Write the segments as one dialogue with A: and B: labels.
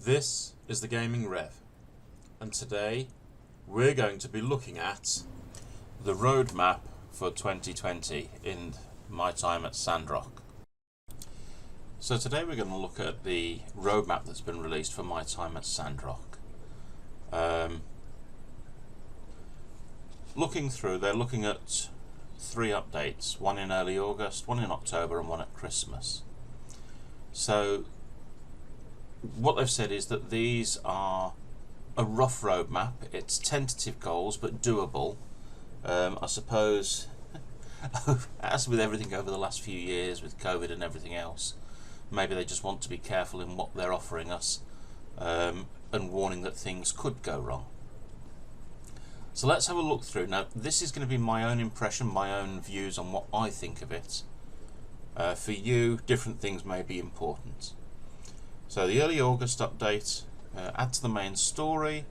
A: This is the Gaming Rev, and today we're going to be looking at the roadmap for 2020 in My Time at Sandrock. So today we're going to look at the roadmap that's been released for My Time at Sandrock. Looking through, they're looking at 3 updates, one in early August, one in October and one at Christmas. So what they've said is that these are a rough roadmap. It's tentative goals but doable. I suppose as with everything over the last few years with COVID and everything else, maybe they just want to be careful in what they're offering us, and warning that things could go wrong. So let's have a look through. Now this is going to be my own impression, my own views on what I think of it. For you, different things may be important. So the early August update, add to the main story,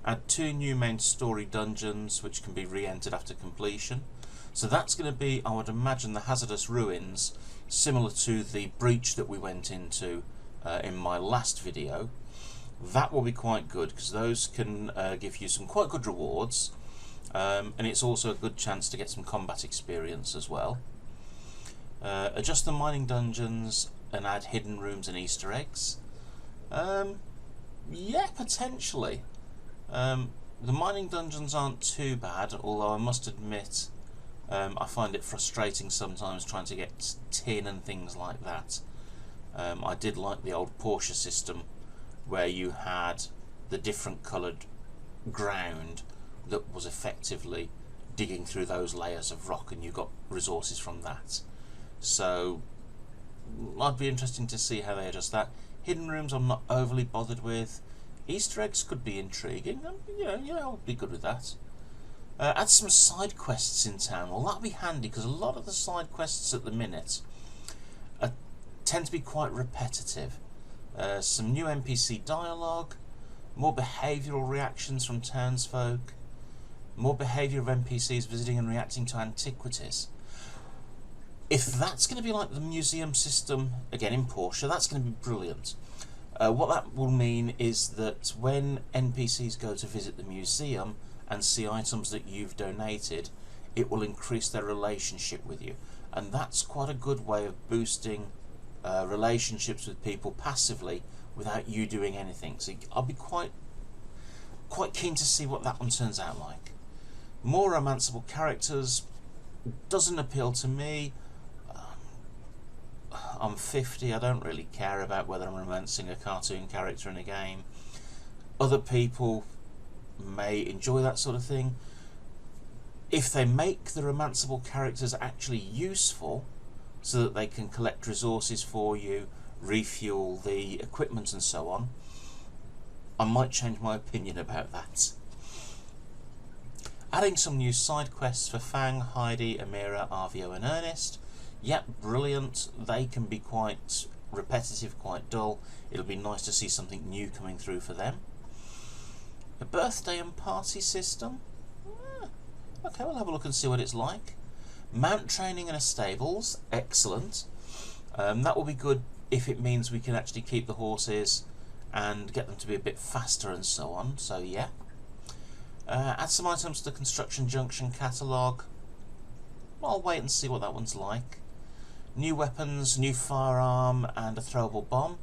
A: add 2 new main story dungeons which can be re-entered after completion. So that's going to be, I would imagine, the hazardous ruins, similar to the breach that we went into in my last video. That will be quite good because those can give you some quite good rewards, and it's also a good chance to get some combat experience as well. Adjust the mining dungeons and add hidden rooms and Easter eggs. Yeah, potentially. The mining dungeons aren't too bad, although I must admit I find it frustrating sometimes trying to get tin and things like that. I did like the old Portia system where you had the different coloured ground that was effectively digging through those layers of rock and you got resources from that. So I'd be interested to see how they adjust that. Hidden rooms I'm not overly bothered with. Easter eggs could be intriguing. I'll be good with that. Add some side quests in town. Well, that'll be handy because a lot of the side quests at the minute tend to be quite repetitive. Some new NPC dialogue, more behavioural reactions from townsfolk, more behaviour of NPCs visiting and reacting to antiquities. If that's going to be like the museum system, again in Portia, that's going to be brilliant. What that will mean is that when NPCs go to visit the museum and see items that you've donated, it will increase their relationship with you. And that's quite a good way of boosting relationships with people passively without you doing anything. So I'll be quite keen to see what that one turns out like. More romanceable characters doesn't appeal to me. I'm 50, I don't really care about whether I'm romancing a cartoon character in a game. Other people may enjoy that sort of thing. If they make the romanceable characters actually useful so that they can collect resources for you, refuel the equipment and so on, I might change my opinion about that. Adding some new side quests for Fang, Heidi, Amira, Arvio and Ernest. Yep, brilliant. They can be quite repetitive, quite dull. It'll be nice to see something new coming through for them. A birthday and party system. Okay, we'll have a look and see what it's like. Mount training and a stables. Excellent. That will be good if it means we can actually keep the horses and get them to be a bit faster and so on. So yeah. Add some items to the construction junction catalogue. I'll wait and see what that one's like. New weapons, new firearm and a throwable bomb.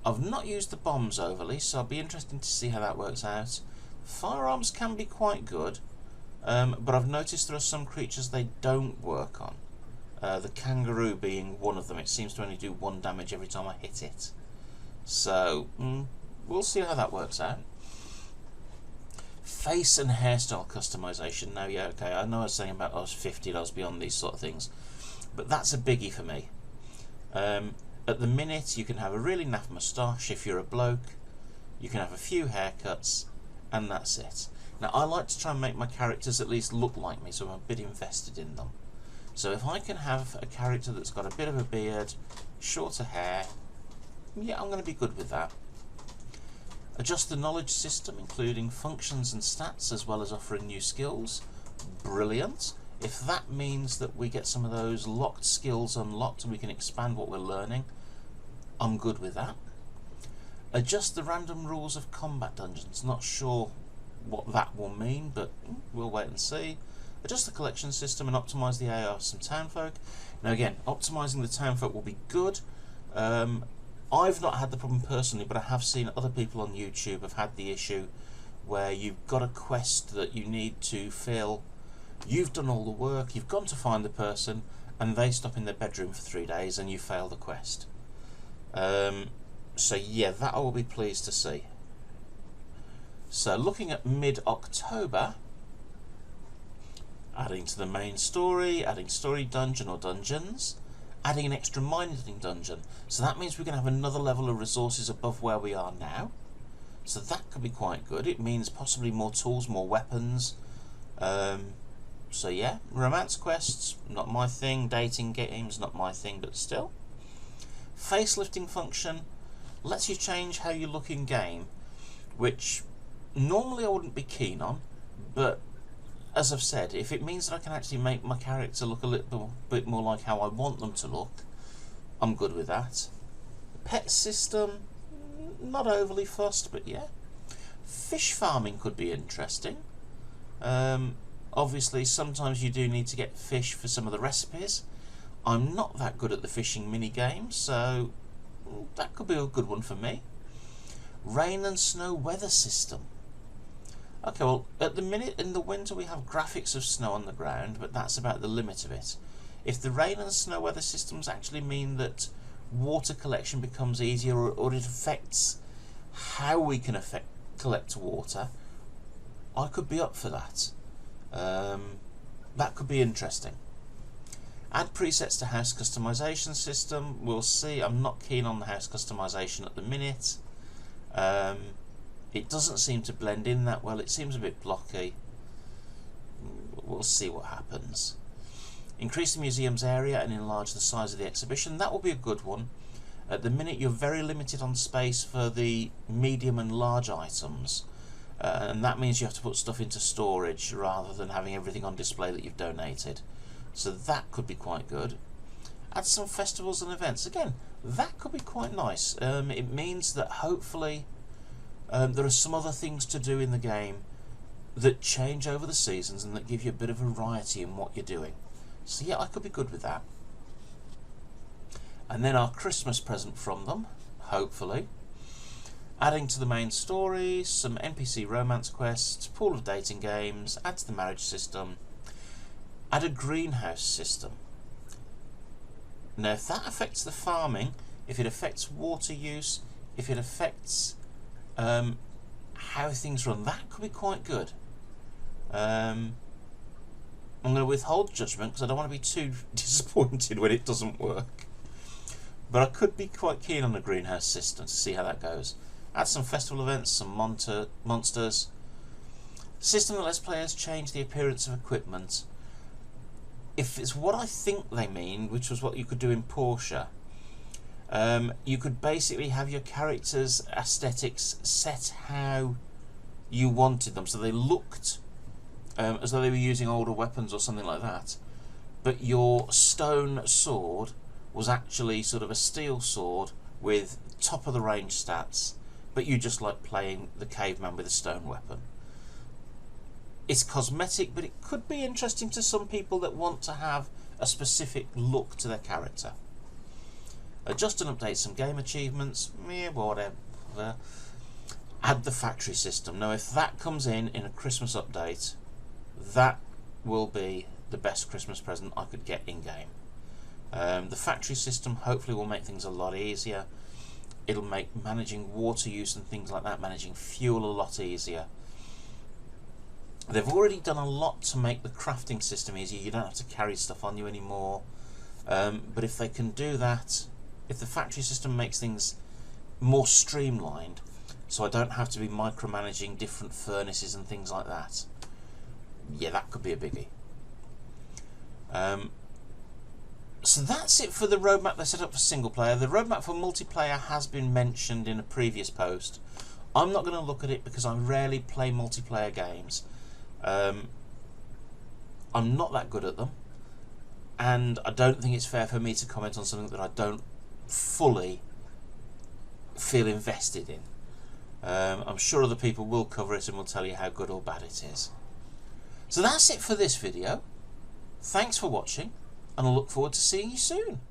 A: I've not used the bombs overly, so I'll be interested to see how that works out. Firearms can be quite good, but I've noticed there are some creatures they don't work on. The kangaroo being one of them. It seems to only do 1 damage every time I hit it. So we'll see how that works out. Face and hairstyle customization. Now, yeah, okay, I know I was saying about I was 50 and I was beyond these sort of things, but that's a biggie for me. At the minute, you can have a really naff moustache if you're a bloke, you can have a few haircuts, and that's it. Now, I like to try and make my characters at least look like me, so I'm a bit invested in them. So if I can have a character that's got a bit of a beard, shorter hair, yeah, I'm going to be good with that. Adjust the knowledge system, including functions and stats, as well as offering new skills. Brilliant. If that means that we get some of those locked skills unlocked and we can expand what we're learning, I'm good with that. Adjust the random rules of combat dungeons. Not sure what that will mean, but we'll wait and see. Adjust the collection system and optimise the AI of some townfolk. Now again, optimising the townfolk will be good. I've not had the problem personally, but I have seen other people on YouTube have had the issue where you've got a quest that you need to fill. You've done all the work, you've gone to find the person, and they stop in their bedroom for 3 days and you fail the quest. So yeah, that I will be pleased to see. So looking at mid-October, adding to the main story, adding story dungeon or dungeons, adding an extra mining dungeon. So that means we're going to have another level of resources above where we are now. So that could be quite good. It means possibly more tools, more weapons. So yeah, romance quests, not my thing. Dating games, not my thing, but still. Facelifting function lets you change how you look in game, which normally I wouldn't be keen on, but as I've said, if it means that I can actually make my character look a little bit more like how I want them to look, I'm good with that. Pet system, not overly fussed, but yeah. Fish farming could be interesting. Obviously, sometimes you do need to get fish for some of the recipes. I'm not that good at the fishing mini-game, so that could be a good one for me. Rain and snow weather system. Okay, well, at the minute in the winter we have graphics of snow on the ground, but that's about the limit of it. If the rain and snow weather systems actually mean that water collection becomes easier, or it affects how we can collect water, I could be up for that. That could be interesting. Add presets to house customization system. We'll see. I'm not keen on the house customization at the minute. It doesn't seem to blend in that well. It seems a bit blocky. We'll see what happens. Increase the museum's area and enlarge the size of the exhibition. That will be a good one. At the minute you're very limited on space for the medium and large items, and that means you have to put stuff into storage rather than having everything on display that you've donated. So that could be quite good. Add some festivals and events. Again, that could be quite nice. It means that hopefully there are some other things to do in the game that change over the seasons and that give you a bit of variety in what you're doing. So yeah, I could be good with that. And then our Christmas present from them, hopefully. Adding to the main story, some NPC romance quests, pool of dating games, add to the marriage system, add a greenhouse system. Now if that affects the farming, if it affects water use, if it affects how things run, that could be quite good. I'm going to withhold judgment because I don't want to be too disappointed when it doesn't work. But I could be quite keen on the greenhouse system to see how that goes. Add some festival events, some monsters. System that lets players change the appearance of equipment. If it's what I think they mean, which was what you could do in Portia, you could basically have your characters' aesthetics set how you wanted them, so they looked as though they were using older weapons or something like that, but your stone sword was actually sort of a steel sword with top of the range stats, but you just like playing the caveman with a stone weapon. It's cosmetic, but it could be interesting to some people that want to have a specific look to their character. Adjust and update some game achievements, whatever. Add the factory system. Now if that comes in a Christmas update, that will be the best Christmas present I could get in game. The factory system hopefully will make things a lot easier. It'll make managing water use and things like that, managing fuel, a lot easier. They've already done a lot to make the crafting system easier. You don't have to carry stuff on you anymore. But if they can do that, if the factory system makes things more streamlined, so I don't have to be micromanaging different furnaces and things like that, yeah, that could be a biggie. So that's it for the roadmap they set up for single player. The roadmap for multiplayer has been mentioned in a previous post. I'm not going to look at it because I rarely play multiplayer games. I'm not that good at them, and I don't think it's fair for me to comment on something that I don't fully feel invested in. I'm sure other people will cover it and will tell you how good or bad it is. So that's it for this video. Thanks for watching, and I look forward to seeing you soon.